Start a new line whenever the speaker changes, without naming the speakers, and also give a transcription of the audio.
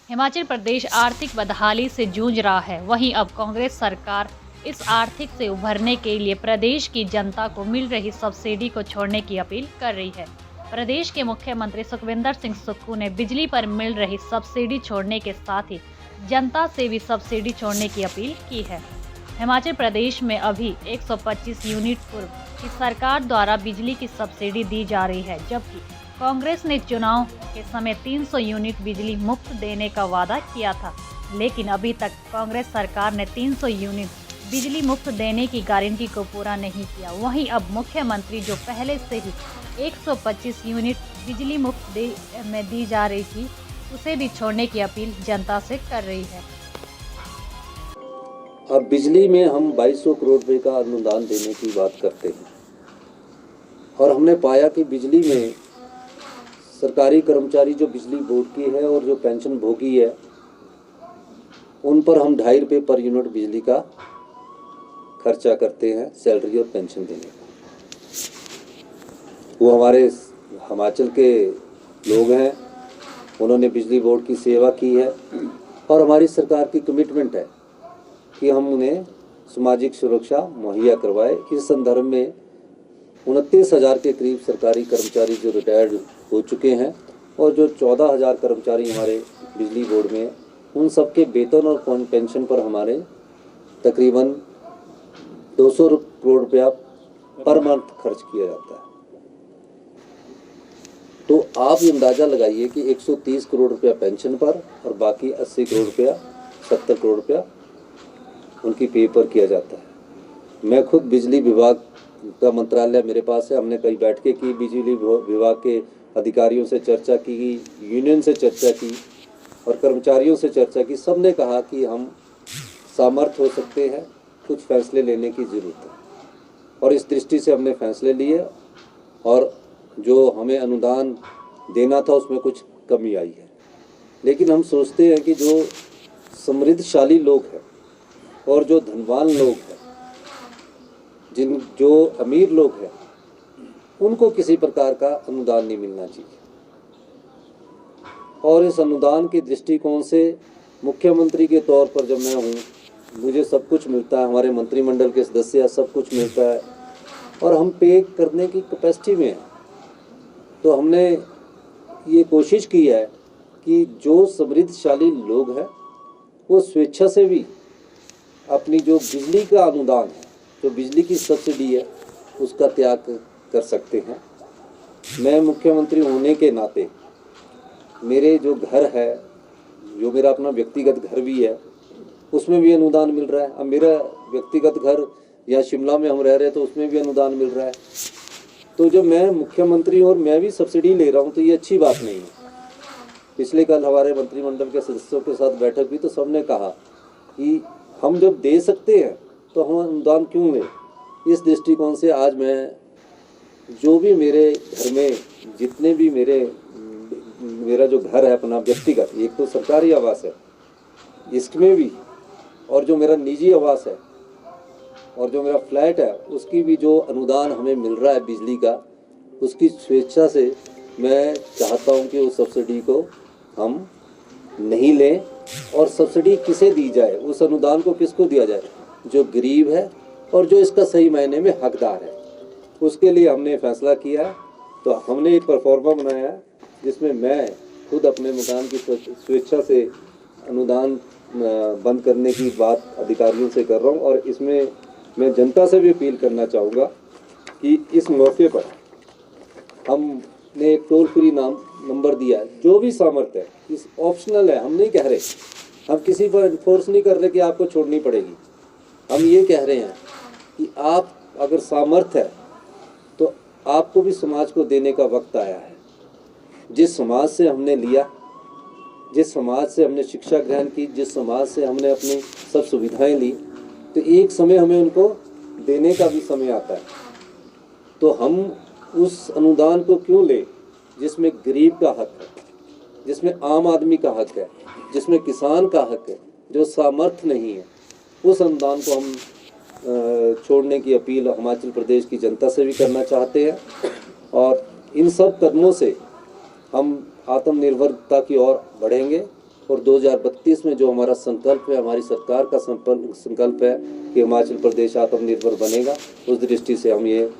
हिमाचल प्रदेश आर्थिक बदहाली से जूझ रहा है। वहीं अब कांग्रेस सरकार इस आर्थिक से उभरने के लिए प्रदेश की जनता को मिल रही सब्सिडी को छोड़ने की अपील कर रही है। प्रदेश के मुख्यमंत्री सुखविंदर सिंह सुक्खू ने बिजली पर मिल रही सब्सिडी छोड़ने के साथ ही जनता से भी सब्सिडी छोड़ने की अपील की है। हिमाचल प्रदेश में अभी 125 यूनिट पूर्व की सरकार द्वारा बिजली की सब्सिडी दी जा रही है, जबकि कांग्रेस ने चुनाव के समय 300 यूनिट बिजली मुफ्त देने का वादा किया था, लेकिन अभी तक कांग्रेस सरकार ने 300 यूनिट बिजली मुफ्त देने की गारंटी को पूरा नहीं किया। वहीं अब मुख्यमंत्री जो पहले से ही 125 यूनिट बिजली मुफ्त में दी जा रही थी, उसे भी छोड़ने की अपील जनता से कर रही है।
अब बिजली में हम 2200 करोड़ रुपए का अनुदान देने की बात करते हैं और हमने पाया कि बिजली में सरकारी कर्मचारी जो बिजली बोर्ड की है और जो पेंशन भोगी है, उन पर हम 2.5 रुपये पर यूनिट बिजली का खर्चा करते हैं सैलरी और पेंशन देने का। वो हमारे हिमाचल के लोग हैं, उन्होंने बिजली बोर्ड की सेवा की है और हमारी सरकार की कमिटमेंट है कि हम उन्हें सामाजिक सुरक्षा मुहैया करवाए। इस संदर्भ में 29,000 के करीब सरकारी कर्मचारी जो रिटायर्ड हो चुके हैं और जो 14,000 कर्मचारी हमारे बिजली बोर्ड में, उन सबके वेतन और पेंशन पर हमारे तकरीबन 200 करोड़ रुपया पर मंथ खर्च किया जाता है। तो आप ये अंदाज़ा लगाइए कि 130 करोड़ रुपया पेंशन पर और बाकी 80 करोड़ रुपया 70 करोड़ रुपया उनकी पे पर किया जाता है। मैं खुद बिजली विभाग का मंत्रालय मेरे पास है, हमने कई बैठकें की, बिजली विभाग के अधिकारियों से चर्चा की, यूनियन से चर्चा की और कर्मचारियों से चर्चा की। सब ने कहा कि हम सामर्थ्य हो सकते हैं, कुछ फैसले लेने की ज़रूरत है और इस दृष्टि से हमने फैसले लिए और जो हमें अनुदान देना था उसमें कुछ कमी आई है। लेकिन हम सोचते हैं कि जो समृद्धशाली लोग हैं और जो धनवान लोग हैं, जो अमीर लोग हैं, उनको किसी प्रकार का अनुदान नहीं मिलना चाहिए। और इस अनुदान के दृष्टिकोण से मुख्यमंत्री के तौर पर जब मैं हूँ, मुझे सब कुछ मिलता है, हमारे मंत्रिमंडल के सदस्य सब कुछ मिलता है और हम पे करने की कैपेसिटी में हैं। तो हमने ये कोशिश की है कि जो समृद्धशाली लोग हैं वो स्वेच्छा से भी अपनी जो बिजली का अनुदान है, जो बिजली की सब्सिडी है, उसका त्याग कर सकते हैं। मैं मुख्यमंत्री होने के नाते मेरे जो घर है, जो मेरा अपना व्यक्तिगत घर भी है, उसमें भी अनुदान मिल रहा है। अब मेरा व्यक्तिगत घर या शिमला में हम रह रहे हैं तो उसमें भी अनुदान मिल रहा है। तो जब मैं मुख्यमंत्री और मैं भी सब्सिडी ले रहा हूँ तो ये अच्छी बात नहीं है। पिछले कल हमारे मंत्रिमंडल के सदस्यों के साथ बैठक हुई तो सबने कहा कि हम जब दे सकते हैं तो हम अनुदान क्यों लें। इस दृष्टिकोण से आज मैं जो भी मेरे घर में जितने भी मेरा जो घर है अपना व्यक्तिगत, एक तो सरकारी आवास है, इसमें भी, और जो मेरा निजी आवास है और जो मेरा फ्लैट है, उसकी भी जो अनुदान हमें मिल रहा है बिजली का, उसकी स्वेच्छा से मैं चाहता हूं कि उस सब्सिडी को हम नहीं लें और सब्सिडी किसे दी जाए, उस अनुदान को किसको दिया जाए, जो गरीब है और जो इसका सही मायने में हकदार है। उसके लिए हमने फैसला किया है। तो हमने एक परफॉर्मा बनाया है जिसमें मैं खुद अपने मकान की स्वेच्छा से अनुदान बंद करने की बात अधिकारियों से कर रहा हूं और इसमें मैं जनता से भी अपील करना चाहूँगा कि इस मौके पर हमने एक टोल फ्री नंबर दिया है। जो भी सामर्थ्य है, इस ऑप्शनल है, हम नहीं कह रहे, हम किसी पर इन्फोर्स नहीं कर रहे कि आपको छोड़नी पड़ेगी। हम ये कह रहे हैं कि आप अगर सामर्थ्य है तो आपको भी समाज को देने का वक्त आया है। जिस समाज से हमने लिया, जिस समाज से हमने शिक्षा ग्रहण की, जिस समाज से हमने अपनी सब सुविधाएं ली, तो एक समय हमें उनको देने का भी समय आता है। तो हम उस अनुदान को क्यों लें जिसमें गरीब का हक है, जिसमें आम आदमी का हक है, जिसमें किसान का हक है, जो सामर्थ्य नहीं है। उस अनुदान को हम छोड़ने की अपील हिमाचल प्रदेश की जनता से भी करना चाहते हैं और इन सब कदमों से हम आत्मनिर्भरता की ओर बढ़ेंगे और 2032 में जो हमारा संकल्प है, हमारी सरकार का संकल्प है कि हिमाचल प्रदेश आत्मनिर्भर बनेगा, उस दृष्टि से हम ये